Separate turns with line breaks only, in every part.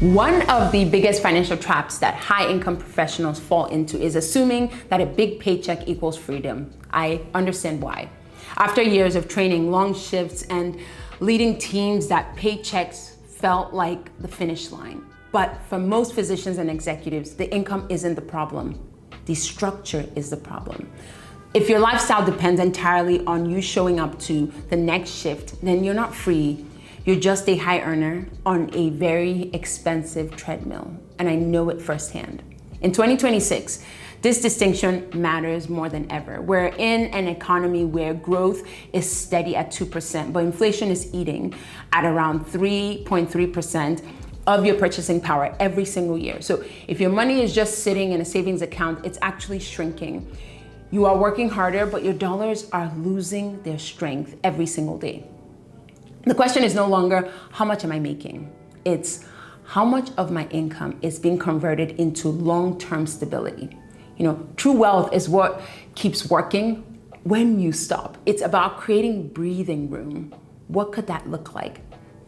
One of the biggest financial traps that high-income professionals fall into is assuming that a big paycheck equals freedom. I understand why. After years of training, long shifts, and leading teams, that paychecks felt like the finish line. But for most physicians and executives, the income isn't the problem. The structure is the problem. If your lifestyle depends entirely on you showing up to the next shift, then you're not free. You're just a high earner on a very expensive treadmill, and I know it firsthand. In 2026, this distinction matters more than ever. We're in an economy where growth is steady at 2%, but inflation is eating at around 3.3% of your purchasing power every single year. So if your money is just sitting in a savings account, it's actually shrinking. You are working harder, but your dollars are losing their strength every single day. The question is no longer, how much am I making? It's how much of my income is being converted into long-term stability. True wealth is what keeps working when you stop. It's about creating breathing room. What could that look like?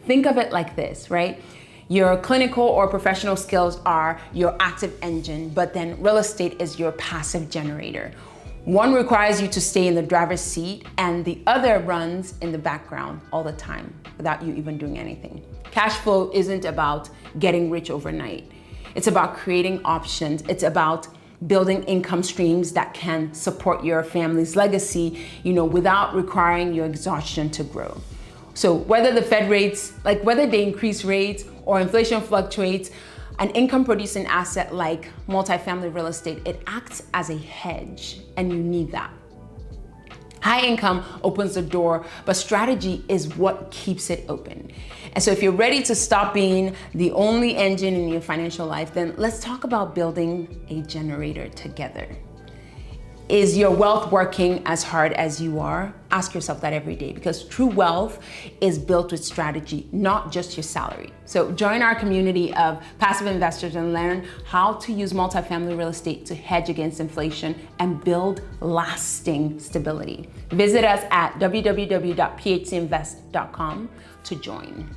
Think of it like this, right? Your clinical or professional skills are your active engine, but then real estate is your passive generator. One requires you to stay in the driver's seat, and the other runs in the background all the time without you even doing anything. Cash flow isn't about getting rich overnight. It's about creating options. It's about building income streams that can support your family's legacy, without requiring your exhaustion to grow. So whether the Fed rates, whether they increase rates or inflation fluctuates, an income-producing asset like multifamily real estate, it acts as a hedge, and you need that. High income opens the door, but strategy is what keeps it open. And so if you're ready to stop being the only engine in your financial life, then let's talk about building a generator together. Is your wealth working as hard as you are? Ask yourself that every day, because true wealth is built with strategy, not just your salary. So join our community of passive investors and learn how to use multifamily real estate to hedge against inflation and build lasting stability. Visit us at www.phcinvest.com to join.